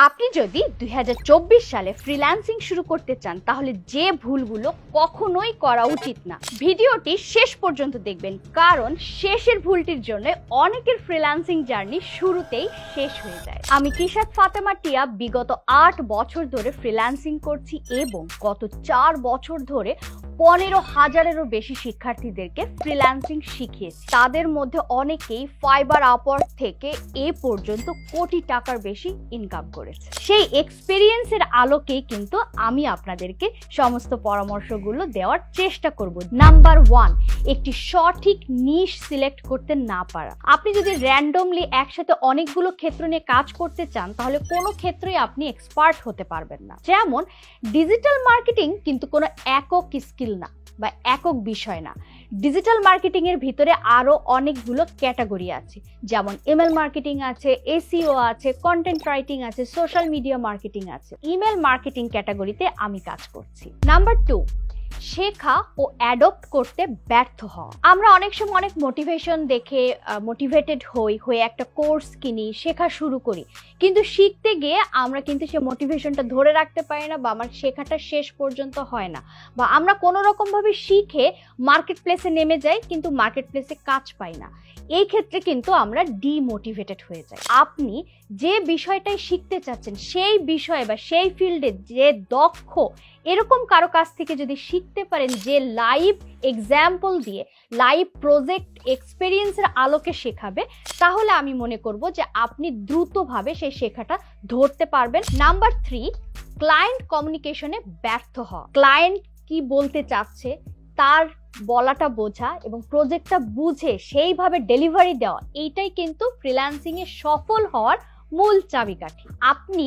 আপনি যদি 2024 সালে ফ্রিল্যান্সিং শুরু করতে চান তাহলে যে ভুলগুলো কখনোই করা উচিত না, ভিডিওটি শেষ পর্যন্ত দেখবেন, কারণ শেষের ভুলটির জন্য অনেকের ফ্রিল্যান্সিং জার্নি শুরুতেই শেষ হয়ে যায়। আমি তিশাত ফাতেমা টিয়া বিগত 8 বছর ধরে ফ্রিল্যান্সিং করছি এবং গত 4 বছর ধরে 15,000-এরও বেশি শিক্ষার্থীদেরকে ফ্রিল্যান্সিং শিখিয়েছি। তাদের মধ্যে অনেকেই ফাইবার, আপওয়ার্ক থেকে এ পর্যন্ত কোটি টাকার বেশি ইনকাম করেছে। সেই এক্সপেরিয়েন্সের আলোকেই কিন্তু আমি আপনাদেরকে সমস্ত পরামর্শগুলো দেওয়ার চেষ্টা করব। নাম্বার 1, একটি সঠিক নিশ সিলেক্ট করতে না পারা। আপনি যদি র্যান্ডমলি একসাথে অনেকগুলো ক্ষেত্র নিয়ে কাজ করতে চান তাহলে কোনো ক্ষেত্রেই আপনি এক্সপার্ট হতে পারবেন না। যেমন ডিজিটাল মার্কেটিং কিন্তু কোনো একক স্কিল না বা একক বিষয় না। ডিজিটাল মার্কেটিং এর ভিতরে আরো অনেকগুলো ক্যাটাগরি আছে, যেমন ইমেল মার্কেটিং আছে, এসইও আছে, কন্টেন্ট রাইটিং আছে, সোশ্যাল মিডিয়া মার্কেটিং আছে। ইমেল মার্কেটিং ক্যাটাগরিতে আমি কাজ করছি। নাম্বার 2, শেখা ও অ্যাডপ্ট করতে ব্যর্থ হওয়া। আমরা অনেক সময় অনেক মোটিভেশন দেখে মোটিভেটেড হয়ে একটা কোর্স কিনি, শেখা শুরু করি, কিন্তু শিখতে গিয়ে আমরা কিন্তু সে মোটিভেশনটা ধরে রাখতে পারি না বা আমার শেখাটা শেষ পর্যন্ত হয় না, বা আমরা কোনো রকমভাবে শিখে মার্কেট প্লেসে নেমে যাই কিন্তু মার্কেট প্লেসে কাজ পাই না। এই ক্ষেত্রে কিন্তু আমরা ডিমোটিভেটেড হয়ে যাই। আপনি যে বিষয়টাই শিখতে চাচ্ছেন সেই বিষয়ে বা সেই ফিল্ডে যে দক্ষ এরকম কারো কাছ থেকে যদি শিখতে পারেন, যে লাইভ এক্সাম্পল দিয়ে লাইভ প্রজেক্ট এক্সপেরিয়েন্সের আলোকে শেখাবে, তাহলে আমি মনে করব যে আপনি দ্রুতভাবে সেই শেখাটা ধরতে পারবেন। নাম্বার 3, ক্লায়েন্ট কমিউনিকেশনে ব্যর্থ হওয়া। ক্লায়েন্ট কি বলতে চাচ্ছে তার বলাটা বোঝা এবং প্রজেক্টটা বুঝে সেইভাবে ডেলিভারি দেওয়া, এইটাই কিন্তু ফ্রিল্যান্সিং এ সফল হওয়ার মূল চাবিকাঠি। আপনি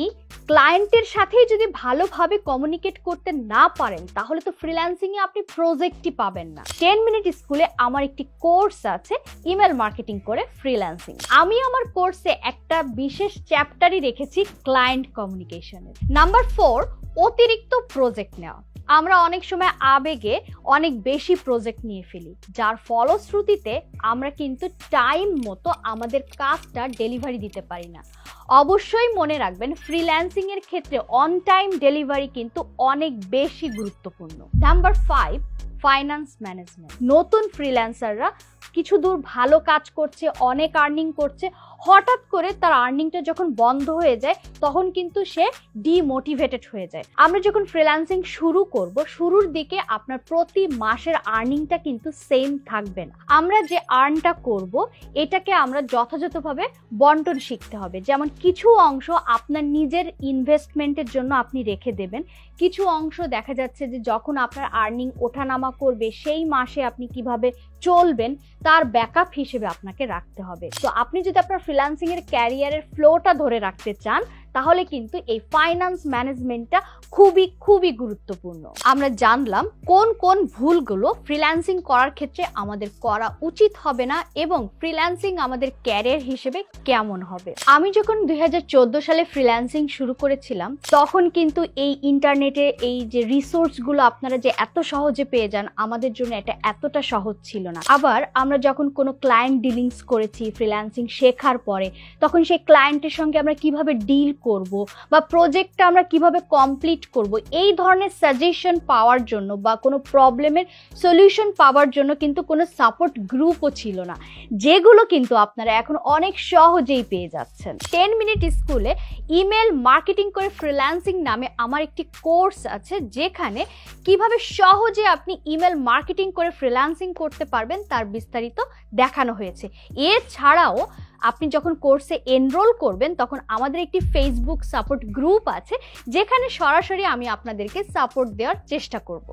ক্লায়েন্টের সাথে যদি ভালোভাবে কমিউনিকেট করতে না পারেন তাহলে তো ফ্রিল্যান্সিং এ আপনি প্রজেক্টই পাবেন না। 10 মিনিট স্কুলে আমার একটি কোর্স আছে ইমেল মার্কেটিং করে ফ্রিল্যান্সিং। আমি আমার কোর্সে একটা বিশেষ চ্যাপ্টারই রেখেছি ক্লায়েন্ট কমিউনিকেশনের। নাম্বার 4, অতিরিক্ত প্রজেক্ট নেওয়া। আমরা অনেক সময় আবেগে অনেক বেশি প্রজেক্ট নিয়ে ফেলি, যার ফলশ্রুতিতে আমরা কিন্তু টাইম মতো আমাদের কাজটা ডেলিভারি দিতে পারি না। অবশ্যই মনে রাখবেন, ফ্রিল্যান্সিং এর ক্ষেত্রে অন টাইম ডেলিভারি কিন্তু অনেক বেশি গুরুত্বপূর্ণ। Number 5, finance management. নতুন ফ্রিল্যান্সাররা কিছু দূর ভালো কাজ করছে, অনেক আর্নিং করছে, হঠাৎ করে তার আর্নিংটা যখন বন্ধ হয়ে যায় তখন কিন্তু সে ডিমোটিভেটেড হয়ে যায়। আমরা যখন ফ্রিল্যান্সিং শুরু করব, শুরুর দিকে আপনার প্রতি মাসের আর্নিংটা কিন্তু সেম থাকবে না। আমরা যে আর্নটা করব এটাকে আমরা যথাযথভাবে বন্টন শিখতে হবে। যেমন কিছু অংশ আপনার নিজের ইনভেস্টমেন্টের জন্য আপনি রেখে দেবেন, কিছু অংশ দেখা যাচ্ছে যে যখন আপনার আর্নিং ওঠানামা করবে সেই মাসে আপনি কিভাবে চলবেন তার ব্যাকআপ হিসেবে আপনাকে রাখতে হবে। তো আপনি যদি আপনার ফ্রিল্যান্সিং এর ক্যারিয়ারের ফ্লোটা ধরে রাখতে চান তাহলে কিন্তু এই ফাইন্যান্স ম্যানেজমেন্টটা খুবই গুরুত্বপূর্ণ। আমরা জানলাম কোন কোন ভুলগুলো ফ্রিল্যান্সিং করার ক্ষেত্রে আমাদের করা উচিত হবে না এবং ফ্রিল্যান্সিং আমাদের ক্যারিয়ার হিসেবে কেমন হবে। আমি যখন 2014 সালে ফ্রিল্যান্সিং শুরু করেছিলাম তখন কিন্তু এই ইন্টারনেটে এই যে রিসোর্সগুলো আপনারা যে এত সহজে পেয়ে যান, আমাদের জন্য এটা এতটা সহজ ছিল না। আবার আমরা যখন কোনো ক্লায়েন্ট ডিলিংস করেছি ফ্রিল্যান্সিং শেখার পরে, তখন সেই ক্লায়েন্টের সঙ্গে আমরা কিভাবে ডিল করব বা প্রজেক্টটা আমরা কিভাবে কমপ্লিট করব, এই ধরনের সাজেশন পাওয়ার জন্য বা কোনো প্রবলেমের সলিউশন পাওয়ার জন্য কিন্তু কোনো সাপোর্ট গ্রুপও ছিল না, যেগুলো কিন্তু আপনারা এখন অনেক সহজেই পেয়ে যাচ্ছেন। 10 মিনিট স্কুলে ইমেল মার্কেটিং করে ফ্রিল্যান্সিং নামে আমার একটি কোর্স আছে, যেখানে কিভাবে সহজে আপনি ইমেল মার্কেটিং করে ফ্রিল্যান্সিং করতে পারবেন তার বিস্তারিত দেখানো হয়েছে। এছাড়াও আপনি যখন কোর্সে এনরোল করবেন তখন আমাদের একটি ফেসবুক সাপোর্ট গ্রুপ আছে, যেখানে সরাসরি আমি আপনাদেরকে সাপোর্ট দেওয়ার চেষ্টা করব।